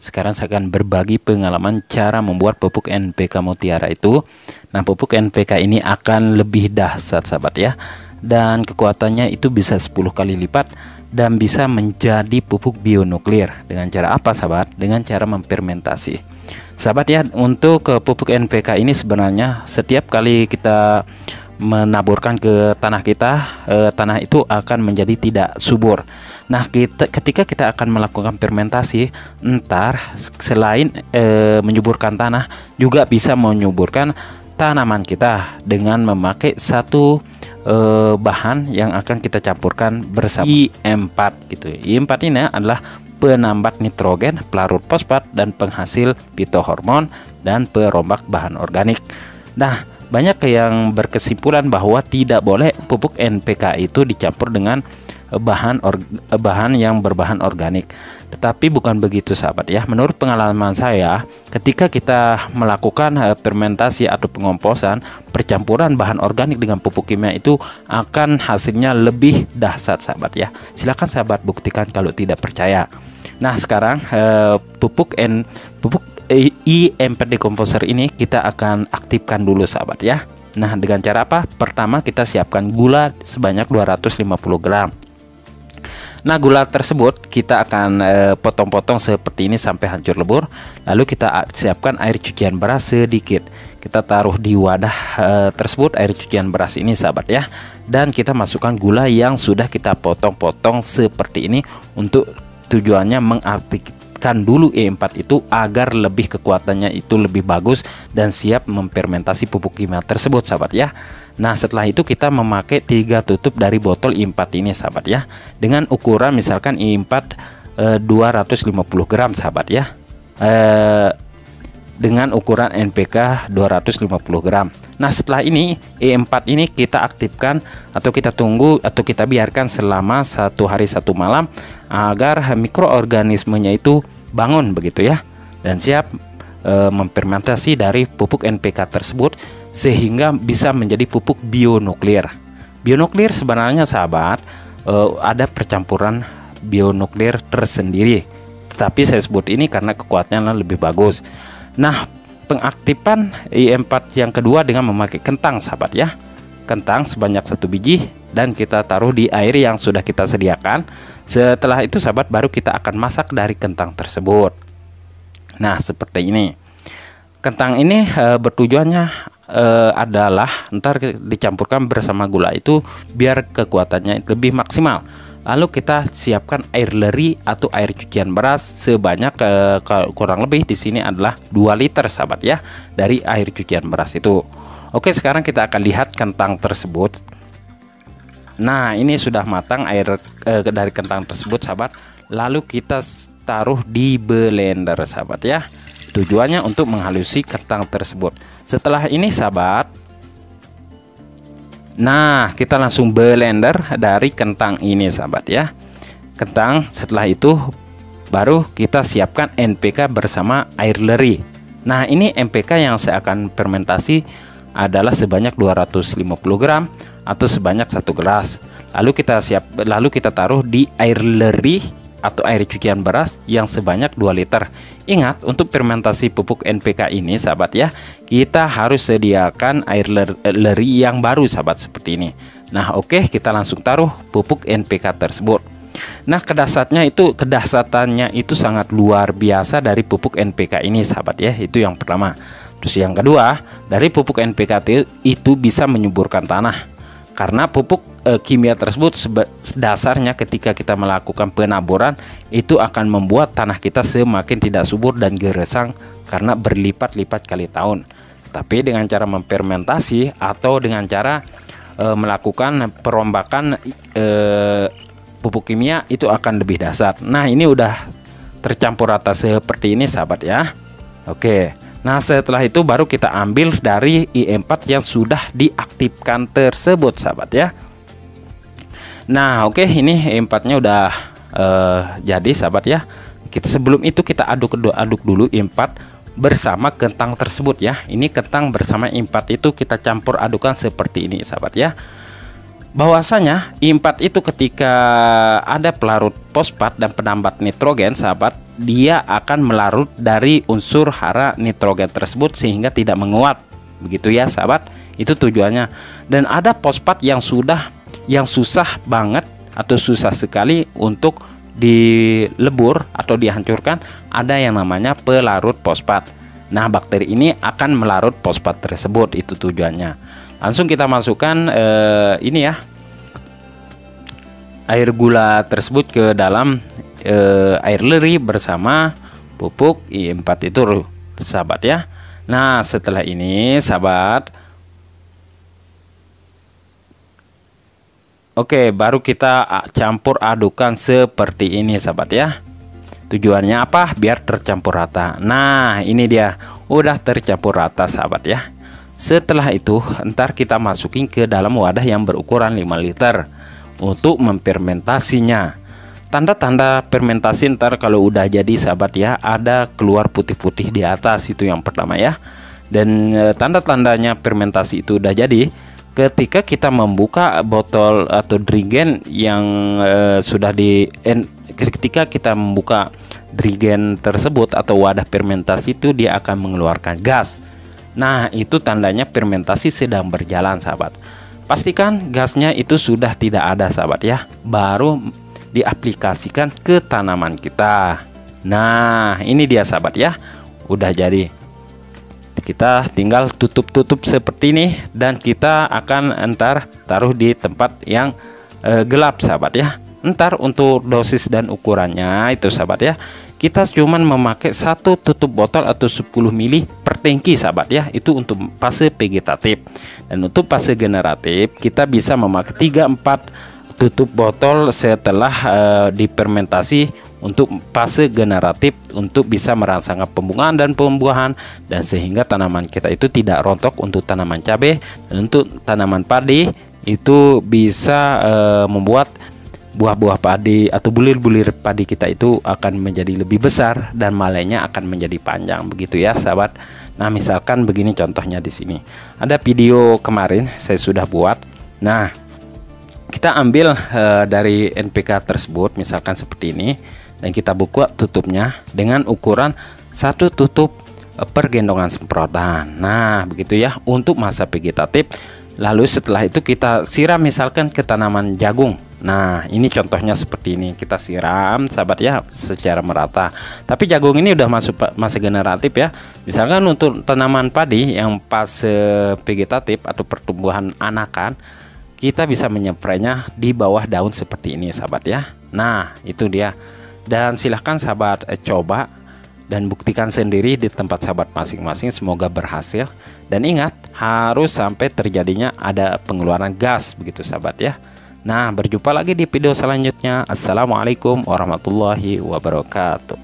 Sekarang saya akan berbagi pengalaman cara membuat pupuk NPK Mutiara itu. Nah, pupuk NPK ini akan lebih dahsyat sahabat ya. Dan kekuatannya itu bisa 10 kali lipat dan bisa menjadi pupuk bionuklir. Dengan cara apa sahabat? Dengan cara memfermentasi. Sahabat ya, untuk pupuk NPK ini sebenarnya setiap kali kita menaburkan ke tanah kita, tanah itu akan menjadi tidak subur. Nah, ketika kita akan melakukan fermentasi, entar selain menyuburkan tanah, juga bisa menyuburkan tanaman kita dengan memakai satu bahan yang akan kita campurkan bersama I4 gitu. I4 ini adalah penambat nitrogen, pelarut fosfat, dan penghasil fitohormon dan perombak bahan organik. Nah, banyak yang berkesimpulan bahwa tidak boleh pupuk NPK itu dicampur dengan bahan yang berbahan organik. Tetapi bukan begitu sahabat ya. Menurut pengalaman saya, ketika kita melakukan fermentasi atau pengomposan, percampuran bahan organik dengan pupuk kimia itu akan hasilnya lebih dahsyat sahabat ya. Silakan sahabat buktikan kalau tidak percaya. Nah, sekarang pupuk I4 decomposer ini kita akan aktifkan dulu sahabat ya. Nah, dengan cara apa? Pertama kita siapkan gula sebanyak 250 gram. Nah, gula tersebut kita akan potong-potong seperti ini sampai hancur lebur. Lalu kita siapkan air cucian beras sedikit. Kita taruh di wadah tersebut air cucian beras ini sahabat ya. Dan kita masukkan gula yang sudah kita potong-potong seperti ini untuk tujuannya mengaktifkan dulu E4 itu agar lebih kekuatannya itu lebih bagus dan siap memfermentasi pupuk kimia tersebut sahabat ya. Nah, setelah itu kita memakai 3 tutup dari botol I4 ini sahabat ya, dengan ukuran misalkan I4 250 gram sahabat ya, dengan ukuran NPK 250 gram. Nah, setelah ini E4 ini kita aktifkan atau kita tunggu atau kita biarkan selama 1 hari 1 malam agar mikroorganismenya itu bangun begitu ya, dan siap memfermentasi dari pupuk NPK tersebut sehingga bisa menjadi pupuk bionuklir. Bionuklir sebenarnya sahabat ada percampuran bionuklir tersendiri, tetapi saya sebut ini karena kekuatannya lebih bagus. Nah, pengaktifan I4 yang kedua dengan memakai kentang sahabat ya. Kentang sebanyak 1 biji dan kita taruh di air yang sudah kita sediakan. Setelah itu sahabat baru kita akan masak dari kentang tersebut. Nah, seperti ini. Kentang ini bertujuannya adalah ntar dicampurkan bersama gula itu biar kekuatannya lebih maksimal. Lalu kita siapkan air leri atau air cucian beras sebanyak kurang lebih di sini adalah 2 liter sahabat ya dari air cucian beras itu. Oke, sekarang kita akan lihat kentang tersebut. Nah, ini sudah matang air dari kentang tersebut sahabat. Lalu kita taruh di blender sahabat ya. Tujuannya untuk menghalusi kentang tersebut. Setelah ini sahabat, nah kita langsung blender dari kentang ini sahabat ya. Kentang, setelah itu baru kita siapkan NPK bersama air leri. Nah, ini NPK yang saya akan fermentasi adalah sebanyak 250 gram atau sebanyak 1 gelas. Lalu kita taruh di air leri atau air cucian beras yang sebanyak 2 liter. Ingat, untuk fermentasi pupuk NPK ini sahabat ya, kita harus sediakan air leri yang baru sahabat seperti ini. Nah, oke, kita langsung taruh pupuk NPK tersebut. Nah, kedahsyatannya itu sangat luar biasa dari pupuk NPK ini sahabat ya. Itu yang pertama. Terus yang kedua, dari pupuk NPK itu bisa menyuburkan tanah. Karena pupuk kimia tersebut dasarnya ketika kita melakukan penaburan itu akan membuat tanah kita semakin tidak subur dan gersang karena berlipat-lipat kali tahun. Tapi dengan cara memfermentasi atau dengan cara melakukan perombakan pupuk kimia itu akan lebih dahsyat. Nah, ini udah tercampur rata seperti ini sahabat ya. Oke. Nah, setelah itu baru kita ambil dari I4 yang sudah diaktifkan tersebut sahabat ya. Nah, oke, ini I4 nya udah jadi sahabat ya. Sebelum itu kita aduk dulu I4 bersama kentang tersebut ya. Ini kentang bersama I4 itu kita campur adukan seperti ini sahabat ya. bahwasanya I4 itu ketika ada pelarut fosfat dan penambat nitrogen, sahabat, dia akan melarut dari unsur hara nitrogen tersebut sehingga tidak menguap. Begitu ya, sahabat. Itu tujuannya. Dan ada fosfat yang susah banget atau susah sekali untuk dilebur atau dihancurkan, ada yang namanya pelarut fosfat. Nah, bakteri ini akan melarut fosfat tersebut, itu tujuannya. Langsung kita masukkan ini ya, air gula tersebut ke dalam air leri bersama pupuk I4 itu, sahabat ya. Nah, setelah ini, sahabat, oke, baru kita campur adukan seperti ini, sahabat ya. Tujuannya apa? Biar tercampur rata. Nah, ini dia, udah tercampur rata, sahabat ya. Setelah itu, ntar kita masukin ke dalam wadah yang berukuran 5 liter untuk memfermentasinya. Tanda-tanda fermentasi ntar kalau udah jadi, sahabat ya, ada keluar putih-putih di atas, itu yang pertama ya. Dan tanda-tandanya fermentasi itu udah jadi ketika kita membuka botol atau drigen yang ketika kita membuka drigen tersebut atau wadah fermentasi itu, dia akan mengeluarkan gas. Nah, itu tandanya fermentasi sedang berjalan, sahabat. Pastikan gasnya itu sudah tidak ada, sahabat ya, baru diaplikasikan ke tanaman kita. Nah, ini dia, sahabat ya, udah jadi. Kita tinggal tutup seperti ini dan kita akan entar taruh di tempat yang gelap, sahabat ya. Entar untuk dosis dan ukurannya itu, sahabat ya, kita cuman memakai 1 tutup botol atau 10 ml per tangki, sahabat ya. Itu untuk fase vegetatif. Dan untuk fase generatif kita bisa memakai 3-4 tutup botol setelah difermentasi untuk fase generatif, untuk bisa merangsang pembungaan dan pembuahan, dan sehingga tanaman kita itu tidak rontok untuk tanaman cabai. Dan untuk tanaman padi itu bisa membuat buah-buah padi atau bulir-bulir padi kita itu akan menjadi lebih besar dan malainya akan menjadi panjang, begitu ya, sahabat. Nah, misalkan begini contohnya di sini. Ada video kemarin saya sudah buat. Nah, kita ambil dari NPK tersebut misalkan seperti ini, dan kita buka tutupnya dengan ukuran 1 tutup per gendongan semprotan. Nah, begitu ya untuk masa vegetatif. Lalu setelah itu kita siram misalkan ke tanaman jagung. Nah, ini contohnya seperti ini, kita siram, sahabat ya, secara merata. Tapi jagung ini udah masuk masa generatif ya. Misalkan untuk tanaman padi yang pas vegetatif atau pertumbuhan anakan, kita bisa menyemprainya di bawah daun seperti ini, sahabat ya. Nah, itu dia. Dan silahkan sahabat coba dan buktikan sendiri di tempat sahabat masing-masing. Semoga berhasil. Dan ingat, harus sampai terjadinya ada pengeluaran gas, begitu sahabat ya. Nah, berjumpa lagi di video selanjutnya. Assalamualaikum warahmatullahi wabarakatuh.